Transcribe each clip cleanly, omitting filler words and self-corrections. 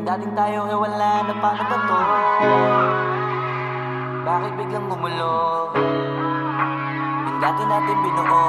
Yung dating tayo wala na, paano ba to? Bakit biglang gumulo? Yung dati natin binuo,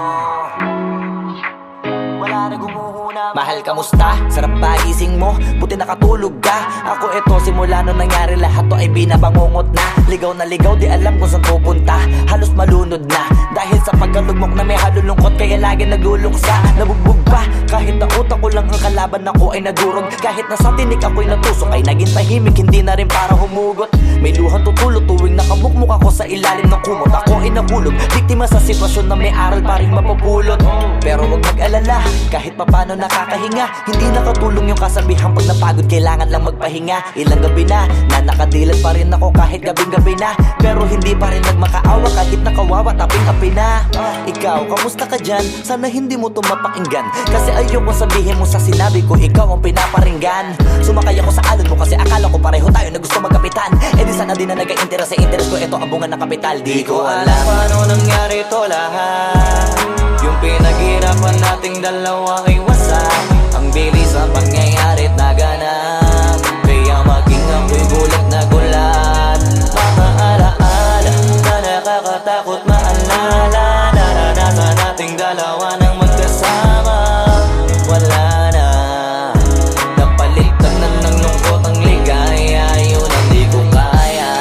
wala na gumuhuna. Mahal, kamusta? Sarap ba gising mo? Buti nakatulog ka. Ako eto, simula nung nangyari lahat to ay binabangungot na. Ligaw na ligaw, di alam kung saan pupunta. Halos malunod na dahil sa pagkalugmok na may halulungkot. Kaya lagi nagluluksa, nabugbog pa. Kahit na utak ko lang ang kalaban, ako ay nagurog. Kahit na sa tinik ako'y natusok, ay naging tahimik, hindi na rin para humugot. May luhang tutulog tuwing nakamukmuk ako sa ilalim ng kumot. Ako ay nahulog, biktima sa sitwasyon na may aral pa rin mapupulot. Pero wag mag-alala, kahit papano nakakahinga. Hindi nakatulong yung kasabihan, pag napagod kailangan lang magpahinga. Ilang gabi na nakadilat pa rin ako kahit gabing-gabi na. Pero hindi pa rin nagmakaawa kahit nakawawa, taping-api na. Ikaw, kamusta ka dyan? Sana hindi mo tumapakinggan, kasi ayoko sabihin mo sa sinabi ko ikaw ang pinaparinggan. Sumakay ako sa alon mo kasi akala ko pareho tayo na gusto magkapitan. Eh di sana di na nag-interest sa interest ko, ito ang bunga ng kapital. Di ko alam paano nangyari to lahat. Yung pinaghirapan nating dalawa ay wasak. Ang bilis ang pangyayarit na ganap, kaya maging ako'y gulat na gulat. Mga alaala na nakakatakot maalala. Naranasan nating dalawa ng magkasama. Wala na, napalitan na ng lungkot ang ligaya. Yun ang di ko kaya.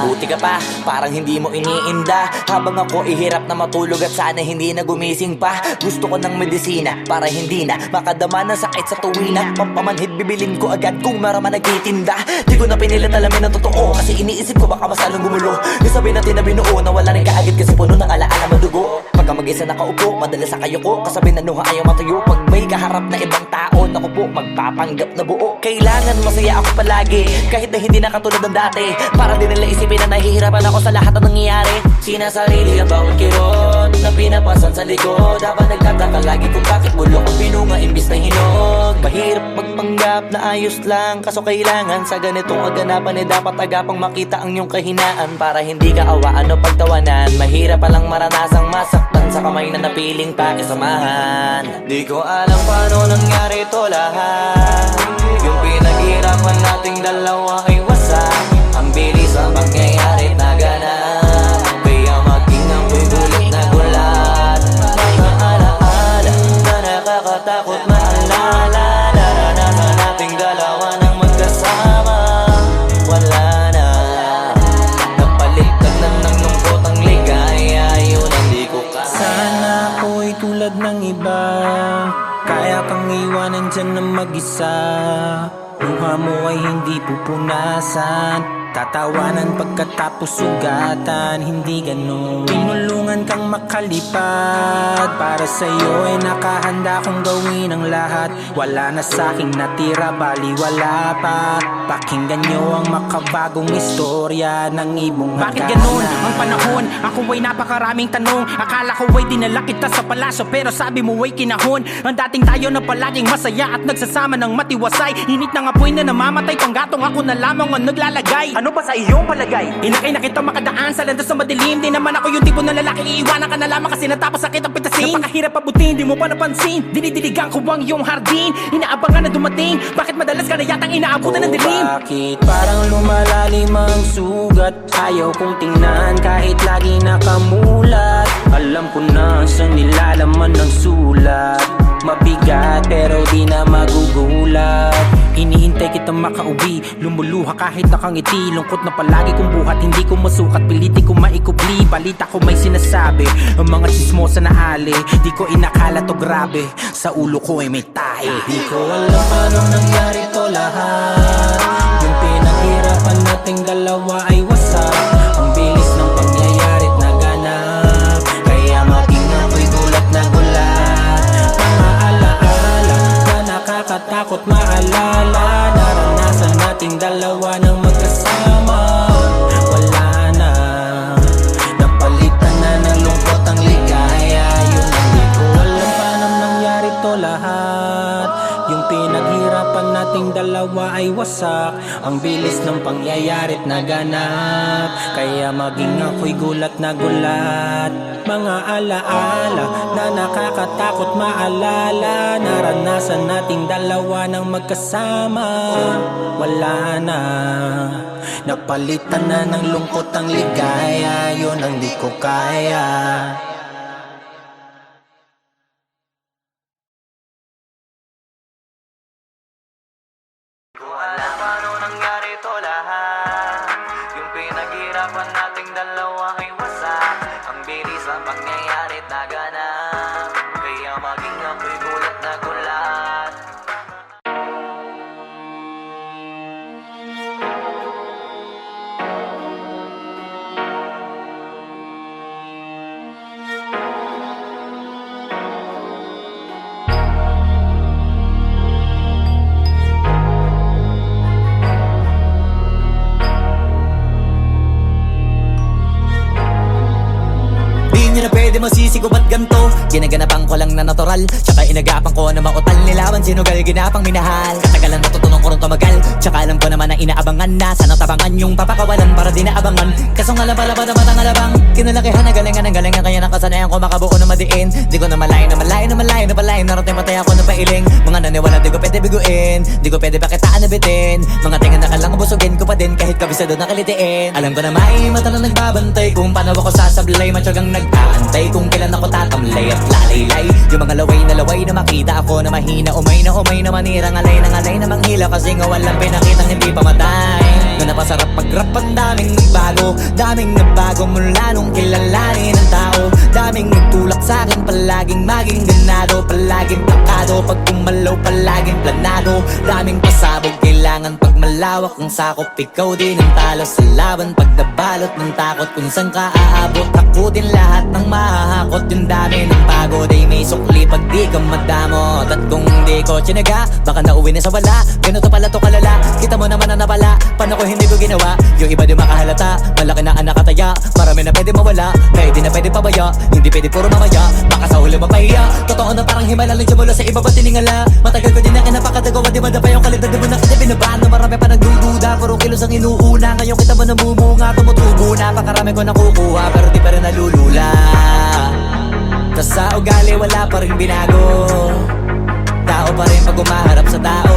Buti ka pa, parang hindi mo iniinda. Habang ako ihirap na matulog at sana hindi na gumising pa. Gusto ko ng medisina para hindi na makadama ng sakit sa tuwina. Pampamanhid bibilin ko agad kung marama nagtitinda. Di ko na pinilit alamin ang totoo, kasi iniisip ko baka masalong gumulo. Yung sabi natin na binuo, nawala rin kaagad kasi puno ng alaala madugo. Pagka mag-isa nakaupo, madalas sa kayo ko, kasabi na nuha ayaw matuyo. Pag may kaharap na ibang tao, naku po, magpapanggap na buo. Kailangan masaya ako palagi, kahit na hindi na katulad ng dati. Para din nila isipin na nahihirapan ako sa lahat ng nangyayari. Sinasarili ang bawat kirot na pinapasan sa likod. Habang nagtataka lagi kung bakit bulok ang pinunga imbis na hinog. Mahirap magpanggap na ayos lang, kaso kailangan sa ganitong kaganapan dapat agapang makita ang iyong kahinaan. Para hindi ka awaan o pagtawanan, mahirap palang maranasang masaktan sa kamay na napiling pakisamahan. Di ko alam paano nangyari to lahat. Yung pinaghirapan nating dalawa ay wasak. Ang bilis ang pangyayari na ganap, kaya maging ako'y gulat na gulat. Mga alaala na nakakatakot maalala. Naranasan nating dalawa ng magkasama. Wala na, napalitan na ng lungkot ang ligaya. Yun ang di ko kaya. Sana ako'y tulad ng iba, kaya kang iwanan dyan na mag-isa. Luha mo ay hindi pupunasan, tatawanan pagkatapos sugatan. Hindi ganon, tinulungan kang makalipad. Para sa'yo ay nakahanda kong gawin ang lahat. Wala na sa'king natira, bali wala pa. Pakinggan nyo ang makabagong istorya ng ibong hagana. Bakit ganon ang panahon? Ako ay napakaraming tanong. Akala ko ay dinala kita sa palasyo, pero sabi mo ay kinahon. Ang dating tayo na palaging masaya at nagsasama ng matiwasay. Init ng apoy na namamatay, panggatong ako na lamang ang naglalagay. Ano ba sa iyong palagay? Inakay na kita makadaan sa landas sa madilim. Di naman ako yung tipo ng lalaki, iiwanan ka na lamang kasi natapos sakit ang pitasin. Napakahirap pabutin, di mo pa napansin. Dinidiligan ko ang iyong hardin, inaabangan na dumating. Bakit madalas ka na yatang inaabutan ng dilim? Bakit parang lumalalim ang sugat? Ayaw kong tingnan kahit lagi nakamulat. Alam ko na sa nilalaman ng sulat. Mabigat pero di na magugulat. Inihintay kitang makauwi, lumuluha kahit nakangiti. Lungkot na palagi kong buhat, hindi ko masukat, piliti ko maikubli. Balita ko may sinasabi, ang mga chismosa na ali. Di ko inakala to grabe, sa ulo ko ay may tae. Di ko alam paano nangyari to lahat. Yung pinaghirapan nating dalawa ay wasak. Ang bilis ng pangyayarit na ganap, kaya maging ako'y gulat na gulat. Mga alaala na nakakatakot maalala. Naranasan nating dalawa ng magkasama. Wala na, napalitan na ng lungkot ang ligaya. Yun ang di ko alam paano nangyari to lahat. Yung pinaghirapan natin nating dalawa ay wasak. Ang bilis ng pangyayari't naganap, kaya maging ako'y gulat na gulat. Mga alaala na nakakatakot maalala, naranasan nating dalawa ng magkasama. Wala na, napalitan na ng lungkot ang ligaya, yun ang di ko kaya. Ko alam paano nangyari to lahat. Yung pinaghirapan nating dalawa ay wasak. Ang bilis ang pangyayari naganap, kaya maging ako'y gulat na gulat. Di nyo na pwede masisi ko ba't ganto. Ginaganapan ko lang na natural, tsaka inagapan ko na mautal. Nilawan sinugal, ginapang minahal. Katagalan natutunan ko rin tumagal, tsaka alam ko naman na inaabangan na. Sana tabangan yung papakawalan para di naabangan. Kaso nga lang pala bata matang alabang, kinalakihan na galingan ng galingan, kaya nakasanayan ko makabuo na madiin. Di ko na malayo na malayo na malayo na palayo, narating matay ako ng pailing. Mga naniwala di ko pwede biguin, di ko pwede pakitaan na bitin. Mga tingan na kalang busugin ko pa din, kahit kabisado na kalitiin. Alam ko na may mata na nagbabantay kung paano ako sasablay, matyagang nag-aantay kung kailan ako tatamlay at lalaylay. Yung mga laway na makita ako na mahina, umay na manirang alay na manghila, kasi nga walang pinakitang hindi pamatay. Na napasarap pag-rap, ang daming nagbago mula nung kilalanin ng tao. Daming nagtulak sa'kin, palaging maging ganado, palaging plakado, pag kumalaw palaging planado. Daming pasabog, kailangan pag malawak ang sakop, ikaw din ang talo sa laban. Pag nabalot ng takot kung saan ka aabot, ako din lahat ng mahahakot. Yung dami ng pagod ay may sukli pag di ka madamot. At kung di ko tsinaga, baka nauwi na sa wala. Ganito pala to kalala, kita mo naman na napala. Paano ko hindi ko ginawa? Yung iba di makahalata, malaki na ang nakataya. Marami na pwede mawala, kaya di na pwede pabaya. Hindi pwede puro mamaya, baka sa huli mapahiya. Totoo na parang himala lang siya mula sa iba ba tiningala. Matagal ko din na kinapakatagawa, di madapa yung kalidad, di mo na kita binabano. Marami pa nagdududa, puro kilos ang inuuna. Ngayon kita mo namumunga, tumutubo na. Pakarami ko nakukuha, pero di pa rin nalulula. Tas sa ugali wala pa rin binago, tao pa rin pag umaharap sa tao.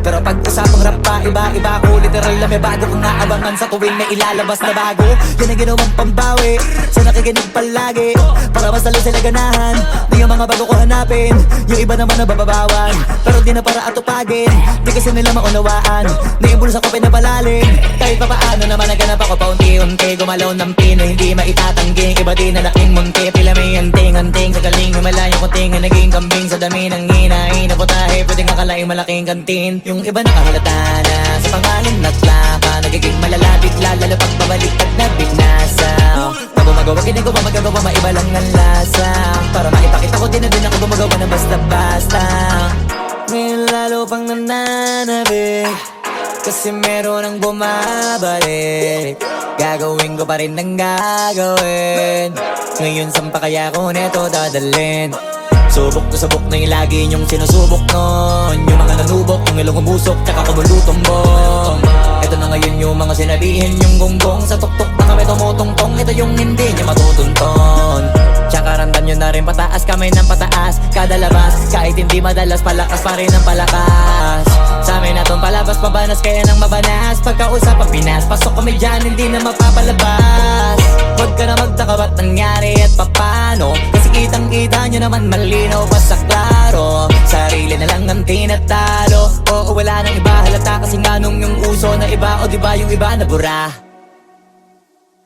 Pero pag usapang rap pa, iba-iba ko. Literal na may bago kang naabangan sa tuwing may ilalabas na bago. Yan ang ginawang pambawi sa nakikinig palagi, para mas lalo sila ganahan. Di yung mga bago ko hanapin, yung iba naman nababawan, pero di na para atupagin. Di kasi nila maunawaan, na yung bulsa ko pinapalalim. Kahit pa paano naman naganap ako paunti-unti, gumalaw ng pino, hindi maitatanggi. Iba din na laking munti, pila may anting-anting. Sa galing himalayo kunting, naging kambing sa dami ng hinahin. Naputahe, pwedeng akalaing malaking kantin. Yung iba nakahalata na sa pangalan at laka, nagiging malala bigla, lalo pag babalik at nabinasa. Pag gumagawa, ginagawa, magagawa, maiba lang ang lasa. Para maipakita ko din na din ako gumagawa ng basta-basta. Ngayon lalo pang nananabik, kasi meron ang bumabalik. Gagawin ko pa rin ang gagawin. Ngayon saan pa kaya ko neto dadalhin? Subok to subok na yung lagi niyong sinusubok nun. Yung mga nanubok, yung ilong umusok, tsaka kumulutumbong. Ito na ngayon yung mga sinabihin yung gonggong. Sa tuktok na kami tumutungtong, ito yung hindi niya matutunton. Tsaka ramdam nyo na rin pataas, kamay ng pataas kada labas, kahit hindi madalas, palakas pa rin ang palakas. Sa amin na tong palabas, pabanas kaya nang mabanas. Pagkausap ang Pinas, pasok kami dyan, hindi na mapapalabas. Huwag ka na magtaka ba't nangyari at papano, kasi kitang-kita nyo naman malinaw pa sa klaro. Sarili na lang ang tinatalo, oo wala nang iba halata, kasi nga nung yung uso na iba, o diba yung iba na bura.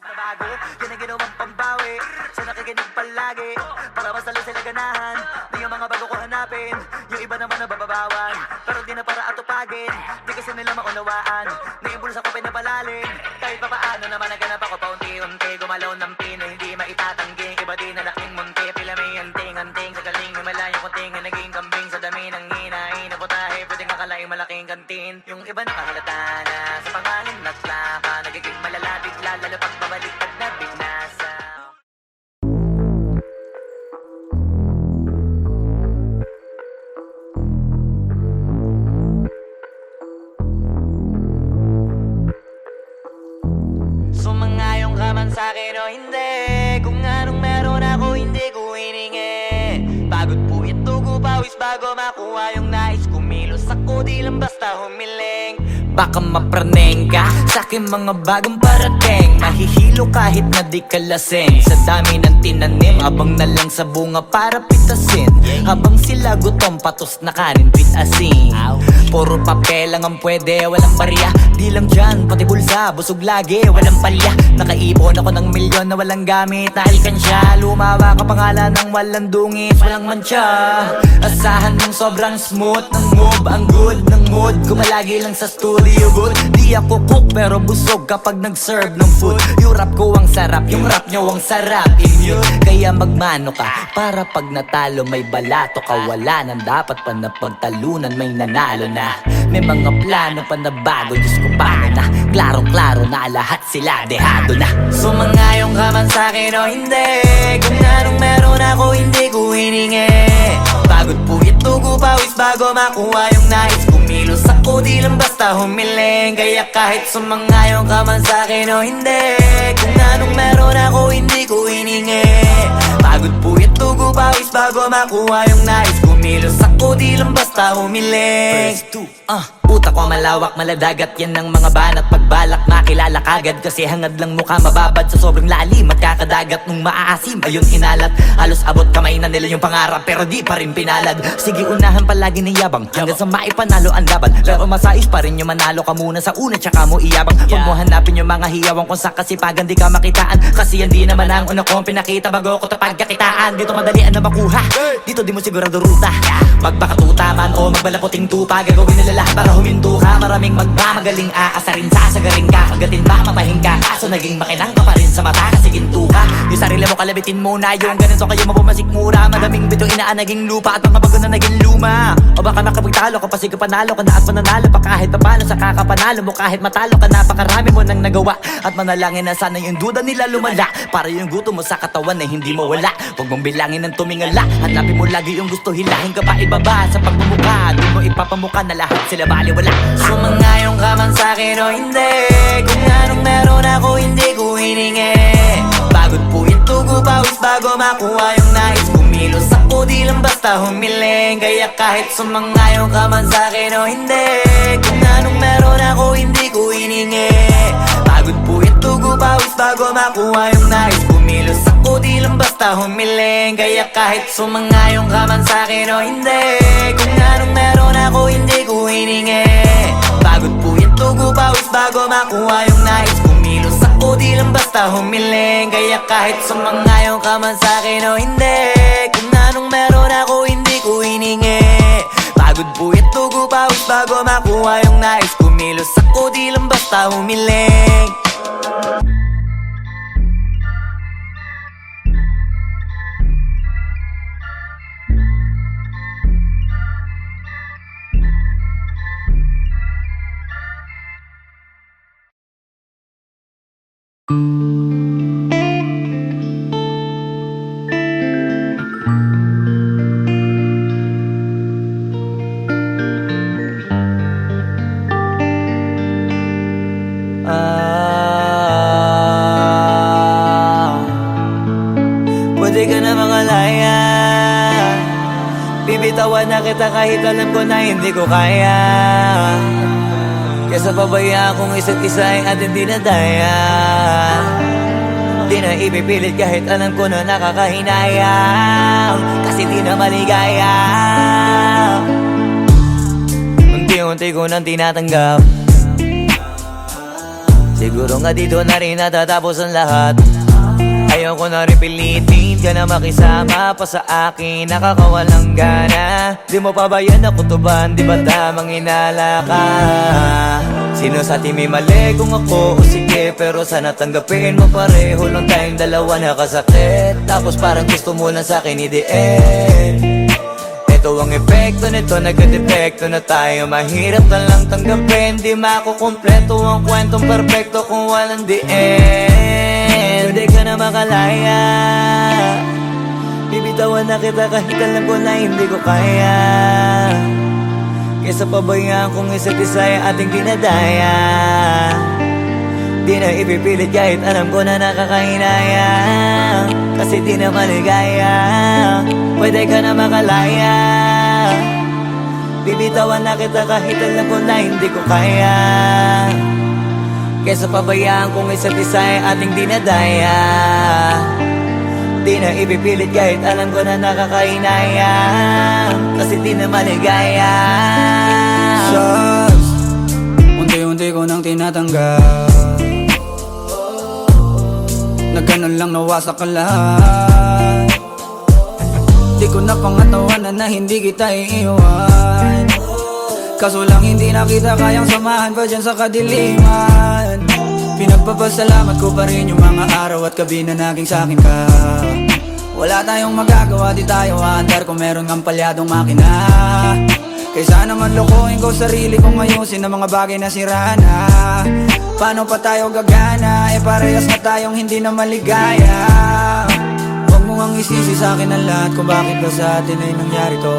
Nabago, yun ang ginawang pambawi sa nakikinig palagi, para mas lalo sila ganahan. Na yung mga bago ko hanapin, yung iba naman nababawan, pero di na para atupagin. Di kasi nila maunawaan, na yung bulsa ko pinapalalim. Kahit pa paano naman naganap ako paunti-unti, gumalaw ng pino, hindi maitatanggi. Iba din na laking munti, pila may anting-anting. Sa galing himalayo kunting, naging kambing sa dami ng hinahin. Naputahe, pwedeng akalaing malaking kantin. Yung iba nakahalata na sa pangalan at laka, nagiging malala bigla, lalo pag babalik pag nabinasa. sa'kin o hindi. Kung anong meron ako hindi ko hiningi. Pagod po ito pawis bago makuha yung nais. Kumilos ako di lang basta humiling. Baka mapraneng ka sa'kin mga bagong parating. Mahihilo kahit na di ka lasing. Sa dami ng tinanim, abang na lang sa bunga para pitasin. Habang sila gutom, patos na kanin, with asin. Puro papel lang ang pwede, walang barya. Di lang dyan, pati bulsa, busog lagi, walang palya. Nakaipon ako ng milyon na walang gamit na alkansya. Lumawa ka pangalan ng walang dungis, walang mancha. Asahan mong sobrang smooth ng move, ang good ng mood. Kumalagi lang sa studio good. Di ako cook pero busog kapag nag-serve ng food. Yung rap ko ang sarap, yung rap nyo ang sarap. Immune, kaya magmano ka para pag natalo may balato ka. Wala nang dapat pa na pagtalunan, may nanalo na. May mga plano pa na bago, Diyos ko paano na. Klarong-klaro na lahat sila dehado na. Sumangayong ka man sa'kin o hindi. Kung anong meron ako hindi ko hiningi. Pagod po ito pawis bago makuha yung nais. Kumilos ako di lang basta humiling. Kaya kahit sumangayong ka man sa'kin o hindi. Kung anong meron ako hindi ko hiningi. Pagod po ito pawis bago makuha yung nais. Kumilos ako di lang basta humiling. Utak ko malawak, maladagat yan ng mga banat. Pagbalak makilala kagad kasi hangad lang mukha mababad. Sa sobrang lalim at kakadagat nung maaasim ayun inalat. Halos abot kamay na nila yung pangarap pero di pa rin pinalad. Sige unahan palagi ng yabang hanggang sa maipanalo ang laban. Pero masais pa rin yung manalo ka muna sa una tsaka mo iyabang. Huwag mo hanapin yung mga hiyawang kung sa kasipagan di ka makitaan. Kasi yan di naman ang una kong pinakita bago ko tapagkakitaan. Dito madalian na makuha, dito di mo sigurado ruta. Magbakatuta man o magbalaputing tupa, gagawin nila lahat para huminto ka. Maraming magmamagaling aasarin, sasagaring ka. Kagatin ba mapahing ka, kaso naging makinang ka pa rin sa mata kasi ginto ka. Yung sarili mo kalabitin muna, yung ganito kayo mapumasik mura. Madaming bito inaan naging lupa at mga bago na naging luma. O baka makapagtalo ka pa sige panalo ka na at mananalo pa kahit papano sa kakapanalo mo. Kahit matalo ka napakarami mo nang nagawa. At manalangin na sana yung duda nila lumala para yung gutom mo sa katawan na hindi mo wala. Huwag mong bilangin ng tumingala, hanapin mo lagi yung gusto, hilahin ka pa ibaba sa pagmumukha. Di mo ipapamuka na lahat sila baliwala. Sumangayong ka man sa'kin o hindi. Kung anong meron ako hindi ko hiningi. Pagod po ito pawis bago makuha yung nais. Kumilos ako di lang basta humiling. Kaya kahit sumangayong ka man sa'kin o hindi. Kung anong meron ako hindi ko hiningi. Pagod po ito pawis bago makuha yung nais. Kumilos ako di lang basta humiling. Kaya kahit sumangayong ka man sa'kin o hindi. Kung anong meron ako hindi ko hiningi. Pagod po ito pawis bago makuha yung nais. Kumilos ako di lang basta humiling. Kaya kahit sumangayong ka man sa'kin o hindi. Kung anong meron ako hindi ko hiningi. Pagod po ito pawis bago makuha yung nais. Kumilos ako di lang basta humiling. Pwede ka na makalaya. Bibitawan na kita kahit alam ko na hindi ko kaya. Kesa pabayaan kung isa't isa ay ating dinadaya. Di na ipipilit kahit alam ko na nakakahinayang. Kasi di na maligaya. Unti-unti ko nang tinatanggap. Siguro nga dito na rin natatapos ang lahat. Ayaw ko na rin pilitin ka na makisama pa sa akin. Nakakawalang gana. Di mo pa ba yan nakutuban? Di ba tamang inala ka? Sino sa atin may mali kung ako o sige? Pero sana tanggapin mo pareho lang tayong dalawa nakasakit. Tapos parang gusto mo na sa akin i-end. Ito ang epekto nito, nagka-depekto na tayo. Mahirap na lang tanggapin. Di makukumpleto ang kwentong perfecto kung walang the end. Pwede ka na makalaya. Bibitawan na kita kahit alam ko na hindi ko kaya. Kesa pabayaan kung isa't isa ay ating dinadaya. Di Di na ipipilit kahit alam ko na nakakahinayang, kasi di na maligaya. Pwede ka na makalaya, bibitawan na kita kahit alam ko na hindi ko kaya. Kesa pabayaan kung isa't isa ay ating dinadaya. Di na ipipilit kahit alam ko na nakakahinayang, kasi di na maligaya. Shots, unti-unti ko nang tinatanggap. Nagganon lang nawasak ka lahat. Di ko na pangatawanan na hindi kita iiwan. Kaso lang hindi na kita kayang samahan pa dyan sa kadiliman. Pinagpapasalamat ko pa rin yung mga araw at gabi na naging sa'kin ka. Wala tayong magagawa, di tayo aandar kung meron kang palyadong makina. Kaysa naman lokohin ko sarili kong ayusin ang mga bagay na sira na. Paano pa tayo gagana, parehas na tayong hindi na maligaya. Huwag mo ngang isisi sa'kin ang lahat kung bakit ba sa atin ay nangyari to.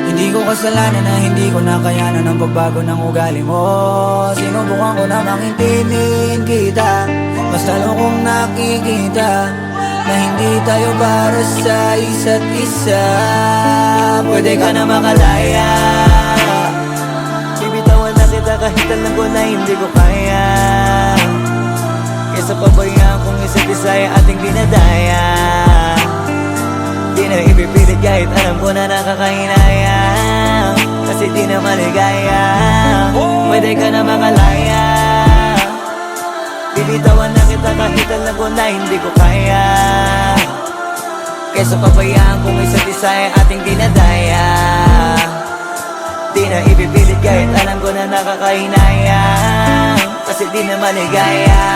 Hindi ko kasalanan na hindi ko nakayanan ang pagbago ng ugali mo. Sinubukan ko namang intindihin kita, basta kung nakikita na hindi tayo para sa isa't isa. Pwede ka na makalaya, bibitawan na kita kahit alam ko na hindi ko kaya. Kesa pabayaan kung isa't isa ay ating dinadaya. Di na ipipilit kahit alam ko na nakakahinayang, kasi di na maligaya. Pwede ka na makalaya, bibitawan na kita kahit alam ko na hindi ko kaya. Kesa pabayaan kung isa't isa ay ating dinadaya. Di na ipipilit kahit alam ko na nakakahinayang, kasi di na maligaya.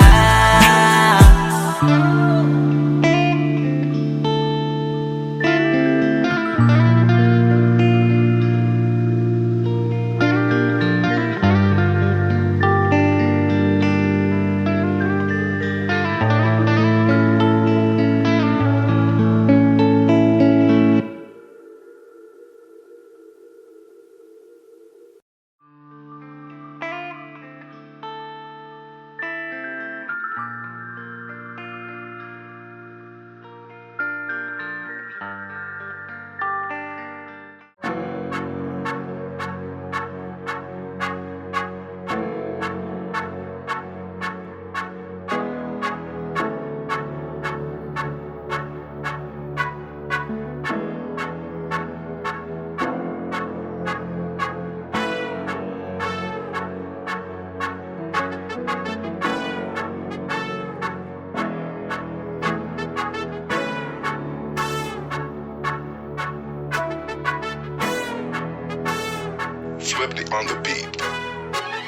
Flippy on the beat.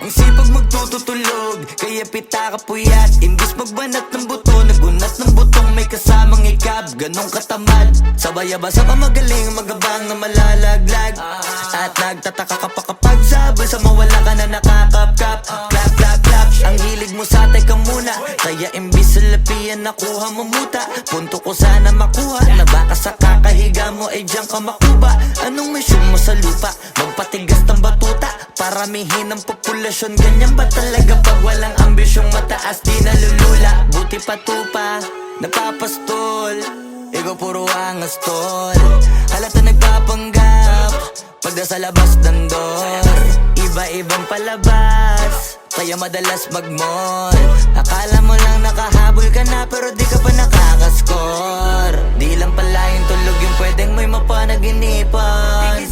Ang sipag magtututulog, kaya pita ka puyat. Imbis magbanat ng buto, nagunat ng butong may kasamang ikab. Ganong katamad, sabay-abasa pa magaling, magabang na malalaglag. At nagtataka ka pa kapag sabay sa mawala ka na nakakapkap. Clap, clap, clap, ang hilig mo sa teka muna, kaya imbis sa lapian nakuha mo muta. Punto ko sana makuha, na baka sa kakahiga mo ay diyan ka makuba. Anong mission mo sa lupa? Magpatigas ng batuta, paramihin ang populasyon. Ganyan ba talaga pag walang ambisyong mataas? Di nalulula, buti patupa, napapastol. Ikaw puro angas tol, halata nagpapanggap pagda sa labas ng door. Iba-ibang palabas, kaya madalas mag-mall. Akala mo lang nakahabol ka na, pero di ka pa nakakascore. Di lang pala yung tulog yung pwedeng may mapanaginipan.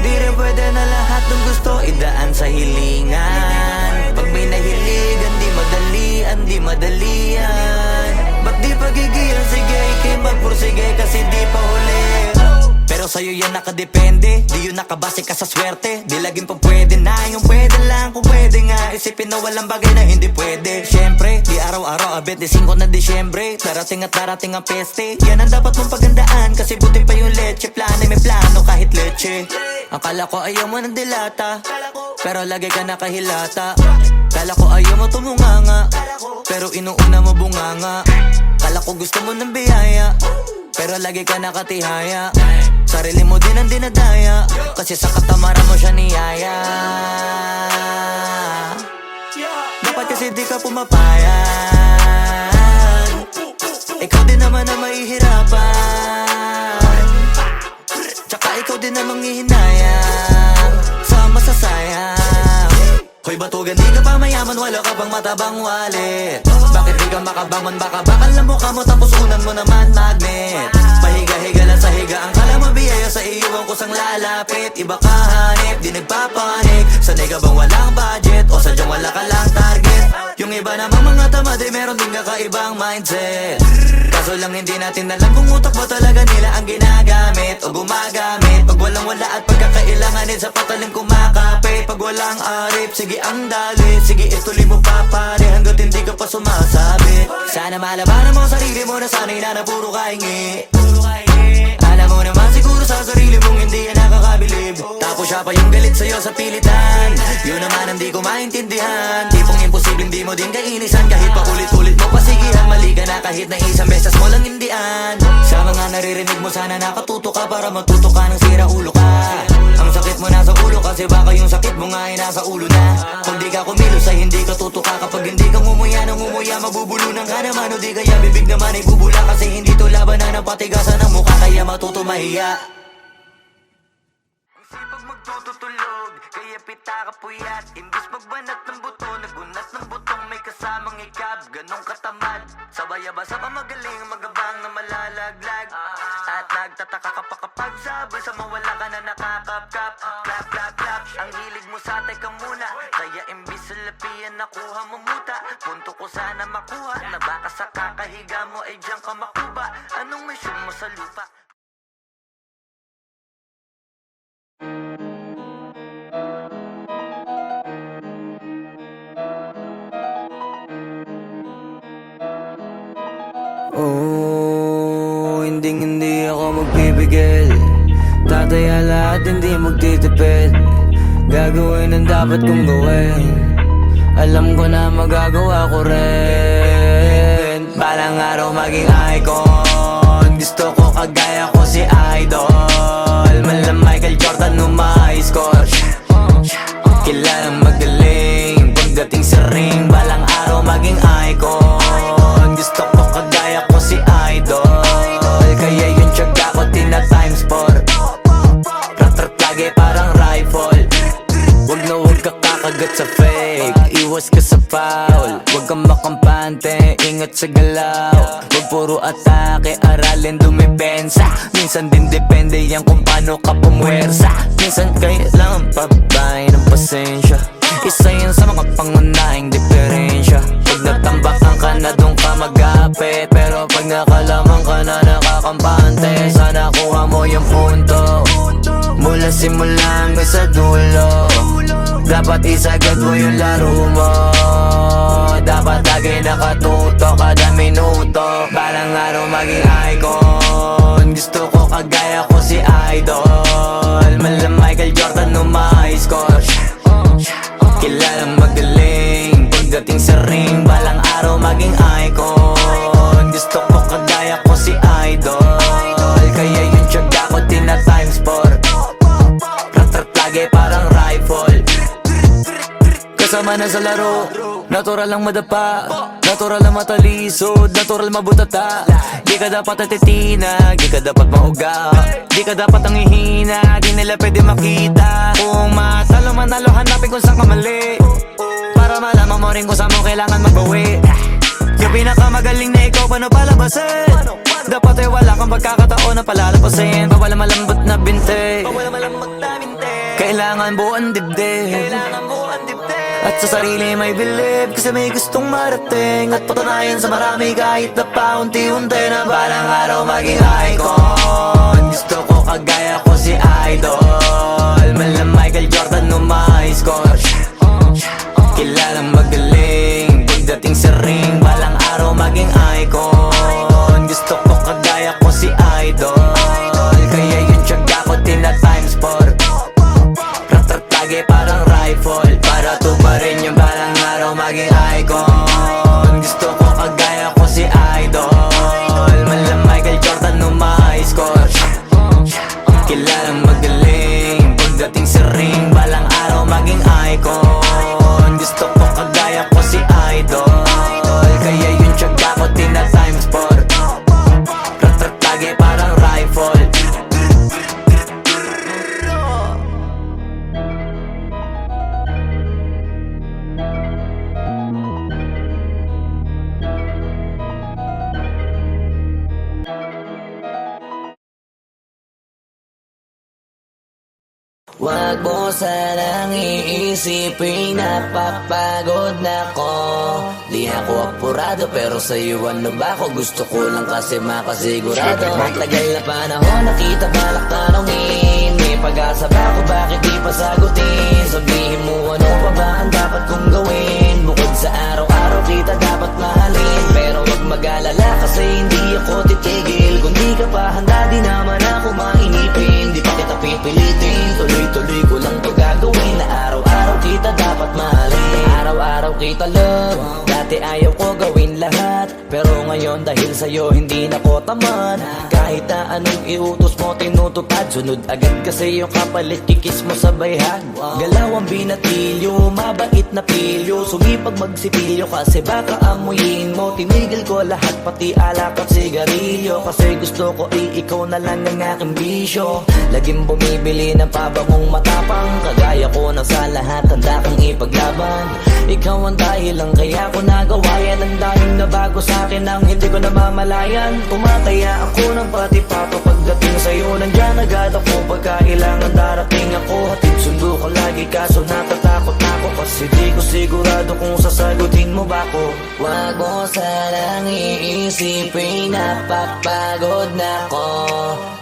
Di rin pwede na lahat ng gusto idaan sa hilingan. Pag may nahiligan, di madalian. Ba't di pagigil? Sige, ikay magpursige kasi di pa huli. Pero sa'yo yan nakadepende, di yun nakabase ka sa swerte. Di laging pa pwede na, yung pwede lang kung pwede nga. Isipin na walang bagay na hindi pwede. Siyempre, di araw-araw, 25 na Disyembre. Darating at darating ang peste, yan ang dapat mong pagandaan. Kasi buti pa yung leche, plano may plano kahit leche. Akala ko ayaw mo ng dilata, pero lagi ka nakahilata. Kala ko ayaw mo tumunganga, pero inuuna mo bunganga. Kala ko gusto mo ng biyaya, pero lagi ka nakatihaya. Sarili mo din ang dinadaya, kasi sa katamaran mo siya niyaya. Dapat kasi di ka pumapayag. Ikaw din naman na mahihirapan, tsaka ikaw din namang hihinayang sa masasayang. Hoy batugan, di ka pa mayaman, wala ka bang matabang wallet? Bakit di ka makabangon, baka bakal na mukha mo tapos unan mo naman magnet. Pahiga-higa lang sa higa, ang kala mo biyaya sa iyo ang kusang lalapit. Iba ka hanip, di nagpapanik. Sanay ka bang walang budget o sadyang wala ka lang target? Yung iba namang mga tamad ay meron din kakaibang mindset. Kaso lang hindi natin alam kung utak ba talaga nila ang ginagamit o gumagamit. Pag walang wala at pagkakailanganin sa patalim kumakapit. Pag walang arip, sige ang dali, sige ituloy mo pa pare hanggat hindi ka pa sumasabi. Sana malabanan mo sarili mo na sanay na puro kahingi. Alam mo naman siguro sa sarili mong hindi yan nakakabilib. Tapos siya pa yung galit sa'yo sa pilitan. Yun naman ang di ko maintindihan. Tipong imposibleng di mo din kainisan. Kahit pa ulit-ulit mo pasigihan, mali ka na kahit na isang beses mo lang hindian. Sa mga naririnig mo sana nakatuto ka para matuto ka ng sira ulo ka. Ang sakit mo nasa ulo kasi baka yung sakit mo nga ay nasa ulo na. Kung di ka kumilos ay hindi ka tutuka. Kapag hindi ka ngumuya ng ngumuya, mabubulunan ka naman. O di kaya bibig naman ay bubula kasi hindi to labanan ng patigasan ng mukha. Kaya matuto mahiya. Ang sipag magtututulog, kaya pita ka puyat. Imbis magbanat ng buto, nagunat ng butong may kasamang ikab. Ganong katamad, sabay-abasa pa magaling, magabang na malalaglag. At nagtataka ka pa kapag sabay sa mawala ka na nakakapkap. Clap, clap, clap, ang hilig mo sa teka muna. Kaya imbis sa lapian nakuha mo muta. Punto ko sana makuha, na baka sa kakahiga mo ay diyan ka makuba. Anong mission mo sa lupa? Oh, hindi ako magpipigil. Tataya lahat, hindi magtitipid. Gagawin ang dapat kong gawin. Alam ko na magagawa ko rin. Balang araw maging icon. Gusto ko kagaya ko si Idol. Malam Michael Jordan nung ma-high score. Kilalang magaling pagdating sa ring. Balang araw maging icon. Gusto ko kagaya ko si Idol. Kaya yung tiyaga ko tina-times 4. Rat-rat lagi parang rifle. Wag na wag ka kakagat sa fake. Iwas ka sa foul. Wag kang makampante, ingat sa galaw. Wag puro atake, aralin dumipensa. Minsan din depende yan kung paano ka pumwersa. Minsan kailangan pabay ng pasensya. Isa yan sa mga pangunahing diferensya. Pag natambakan ka na doon ka magapit. Pero pag nakalaman ka na nakakampante, sana kuha mo yung punto. Mula simula hanggang sa dulo, dapat isagad mo yung laro mo. Dapat lagi nakatuto kada minuto. Balang araw maging icon. Gusto ko kagaya ko si Idol. Malam Michael Jordan nung ma-high score. Kilalang magaling pagdating sa ring. Balang araw maging icon. Gusto ko kagaya ko si Idol. Kaya yung tiyaga ko tina-times 4. Rat-rat lagi parang rifle. Kasama na sa laro, natural lang madapa, natural lang matalisod, natural mabutata. Di ka dapat natitinag, di ka dapat mauga, di ka dapat ang ihina, di nila pwede makita. Kung matalo manalo, hanapin kung saan ka mali, para malaman mo rin kung saan mo kailangan magbawi. Yung pinakamagaling na ikaw, paano palabasin? Dapat ay wala kang pagkakataon na palalapasin. Bawala malambot na binte, kailangan buuan dibdib. At sa sarili may believe, kasi may gustong marating. At patunayan sa marami kahit na paunti-unti, na balang araw maging icon. Gusto ko kagaya ko si Idol. Malam Michael Jordan nung ma-high score. Kilalang magaling pagdating sa ring. Balang araw maging icon. Gusto ko kagaya ko si Idol. Kaya yung tiyaga ko tina-times 4. Rat-rat lagi parang rifle. Para tuparin yung balang araw maging icon. Gusto ko kagaya ko si Idol. Malam Michael Jordan nung ma-high score. Kilalang magaling pagdating sa ring. Balang araw maging sanang iisipin, napapagod na ko. Di ako apurado pero sa'yo ano ba ako? Gusto ko lang kasi makasigurado. Matagal na panahon nakita balak tanongin, may pag-asa ba ako, bakit di pa sagutin? Sabihin mo ano pa ba ang dapat kong gawin? Bukod sa araw-araw kita dapat mahalin, pero wag mag-alala kasi hindi ako titigil. Kung di ka pa handa di naman ako mainipin, di pa kita pipilitin, tuloy-tuloy ko lang to gagawin. Na araw-araw kita dapat mahalin, araw-araw kita love. Dati ayaw ko gawin lahat, pero ngayon dahil sa'yo hindi na ko tamad. Kahit na anong iutos mo tinutupad, sunod agad kasi yung kapalit kikis mo sa bayhag. Galaw ang binatilyo, mabait na pilyo, sumipag magsipilyo kasi baka amuyin mo. Tinigil ko lahat pati alak at sigarilyo, kasi gusto ko ikaw na lang ang aking bisyo. Laging bumibili ng pabangong matapang, kagaya ko na sa lahat handa kang ipaglaban. Ikaw ang dahilan kaya ko nagawa yan, ang daming nabago sa'kin ang hindi ko namamalayan. Tumataya ako ng pati pato pagdating sa'yo, nandyan agad ako pagkailangan darating ako. Hatid sundo ko lagi kaso natatakot ako, kasi di ko sigurado kung sasagutin mo ba ko. Wag mo sanang iisipin, napapagod na ko.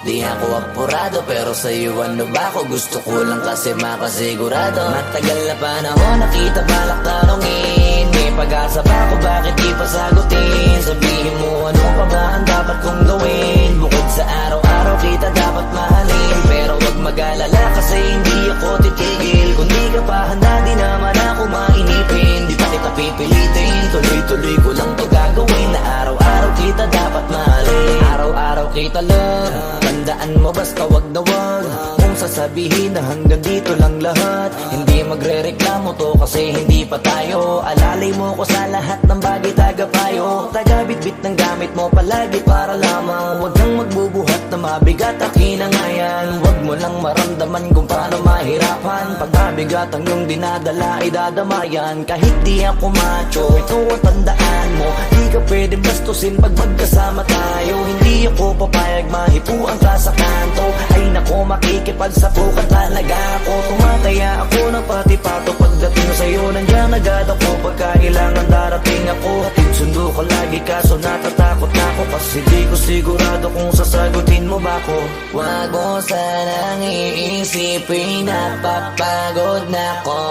Di ako apurado pero sa'yo ano ba ako? Gusto ko lang kasi makasigurado. Matagal na panahon nakita balak tanongin, may pag-asa ba ako, bakit di pa sagutin? Sabihin mo ano pa ba ang dapat kong gawin? Bukod sa araw-araw kita dapat mahalin, pero wag mag-alala kasi hindi ako titigil. Kung di ka pa handa di naman ako mainipin, di pa kita pipilitin, tuloy-tuloy ko lang to gagawin. Na araw-araw kita dapat mahalin, araw-araw kita love. Tandaan mo basta wag na wag kung sasabihin na hanggang dito lang lahat. Hindi magre-reklamo to kasi hindi pa tayo. Alalay mo ko sa lahat ng bagay, tagapayo. Taga-bitbit ng gamit mo palagi para lamang wag kang magbubuhat na mabigat akin ang ayan. Wag mo lang maramdaman kung paano mahirapan, pag mabigat ang iyong dinadala ay dadamayan. Kahit di ako macho, ito ang tandaan mo, di ka pwede bastusin pag magkasama tayo. Hindi ako papayag mahipuan ka sa kanto, ay nako makikipagsapukan talaga ako. Tumataya ako ng pati pato pagdating sa'yo, nandiyan agad ako pagkailangan darating ako. Hatid sundo ko lagi kaso natatakot na ako, kasi di ko sigurado kung sasagutin mo ba ko. Wag mo sanang iisipin, napapagod na ko.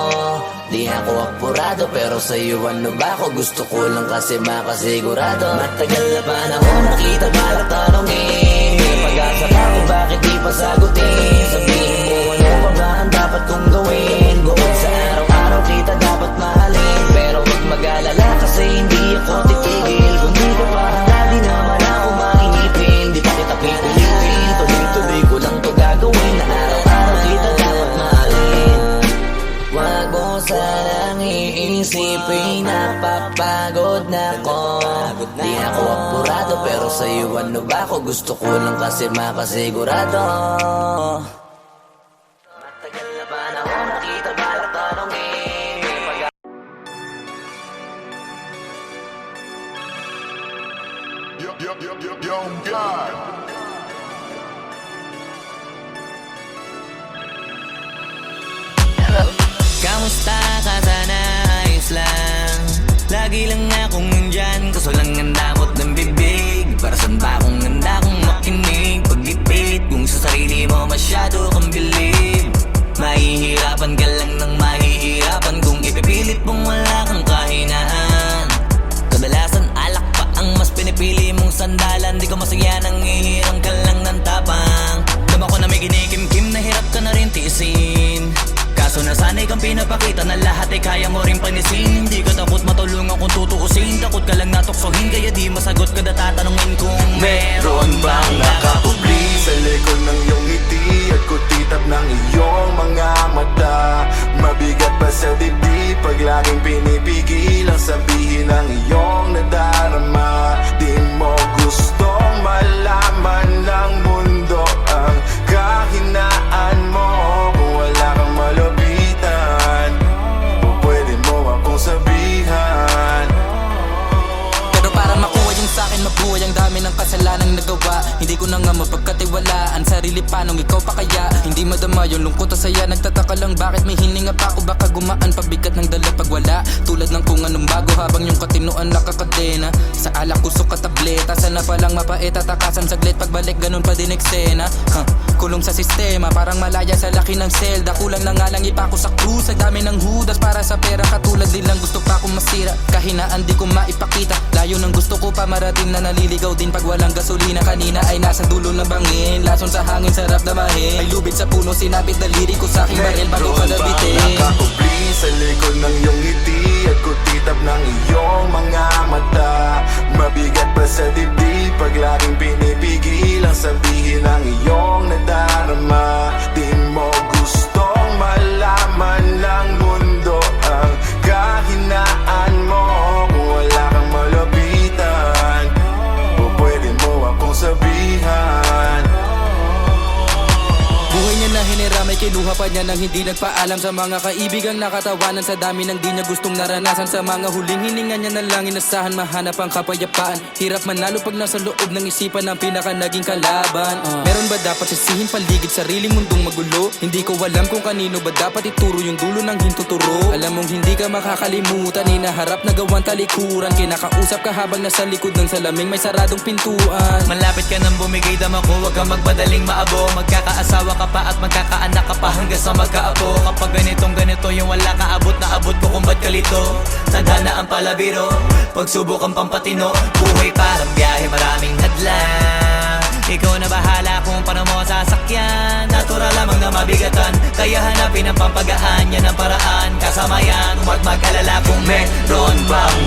Di ako apurado pero sa'yo ano ba ako? Gusto ko lang kasi makasigurado. Matagal na panahon nakita balak tanongin, may pag-asa ba ako, bakit di pa sagutin? Sabihin mo ano pa ba ang dapat kong gawin? Bukod sa araw-araw kita dapat mahalin, pero wag mag-alala kasi hindi ako titigil. Kung di ka pa handa di naman ako mainipin, di pa kita pipilitin, tuloy-tuloy ko lang to gagawin. Na araw-araw kita dapat mahalin. Wag mo sanang iisipin, napapagod na ko. Di ako apurado pero sa'yo ano ba ako? Gusto ko lang kasi makasigurado. Matagal na panahon nakita balak tanongin, may pag- Yo, God. Kamusta ka sana? Ayos lang. Lagi lang akong nandyan, kaso lang ang damot ng bibig. Para saan ba akong handa kong makinig? Pag-ipit kung sa sarili mo masyado kang bilib. Mahihirapan ka lang ng mahihirapan kung ipipilit mong wala kang kahinaan. Kadalasan alak pa ang mas pinipili mong sandalan. Di ko masaya nang ihirang ka lang ng tapang. Dama ko na may kinikimkim na hirap ka na rin tiisin. Kaso nasanay kang pinapakita na lahat ay kaya mo rin panisin. Hindi ka takot matulungan kung tutuusin, takot ka lang natuksohin, kaya di masagot ka na tatanungin kung meron bang nakakubli Sa likod ng iyong ngiti at kutitap ng iyong mga mata. Mabigat pa sa dibdib pag laging pinipigil ang sabihin ng iyong nadarama. Di mo gustong malaman ng mundo ang kahinaan mo. Kung wala kang malapitan, pwede mo akong sabihan. Pero para makuha yung sa'kin, mabuhay ang dami ng ng kasalanang nagawa. Hindi ko na nga mapagkatiwalaan sarili paanong ikaw pa kaya. Hindi madama yung lungkot at saya. Nagtataka lang bakit may hininga pa ako. Baka gumaan pabigat ng dala pag wala. Tulad ng kung anong bago habang yung katinuan nakakadena. Sa alak kusok at tableta. Sana palang mapait at takasan saglit. Pagbalik ganun pa din eksena. Kulong sa sistema parang malaya sa laki ng selda. Kulang na nga lang ipako sa krus. Sa dami ng hudas para sa pera. Katulad din lang gusto pa akong masira. Kahinaan di ko maipakita. Layo ng gusto ko pa marating na naliligaw din pag walang gasolina. Kanina ay nasa dulo ng bangin. Lason sa hangin sarap damahin. May lubid sa puno sinapit daliri ko sa aking baril bago ko nabitin. Nakakubli sa likod ng iyong ngiti at kutitap ng iyong mga mata. Mabigat pa sa dibdib pag laging pinipigil ang sabihin ng iyong nadarama. Di mo gustong malaman ng mundo ang kahinaan mo. Kung wala kang malapitan o pwede mo akong sabihan. Buhay niya na hiniramay, kinuha pa niya nang hindi nagpaalam sa mga kaibigang nakatawanan. Sa dami ng di niya gustong naranasan. Sa mga huling hininga niya na lang inasahan mahanap ang kapayapaan. Hirap manalo pag nasa loob ng isipan ng pinaka naging kalaban. Meron ba dapat sisihin paligid sariling mundong magulo? Hindi ko alam kung kanino ba dapat ituro yung dulo ng hintuturo. Alam mong hindi ka makakalimutan, inaharap na gawang talikuran. Kinakausap ka habang nasa likod ng salaming may saradong pintuan. Malapit ka nang bumigay dama ko, huwag kang magbadaling maabo. Magkakaasawa ka pa at magkakaanak ka pa hanggang sa magkaapo. Kapag ganito yung wala ka abot na abot ko kung ba't kalito. Tadhana ang palabiro, pagsubok ang pampatino. Buhay parang biyahe, maraming hadlang. Ikaw na bahala kung paano mo sasakyan. Natural lamang na mabigatan, kaya hanapin ang pampagaan. Yan ang paraan, kasama yan. Huwag mag-alala kung meron bang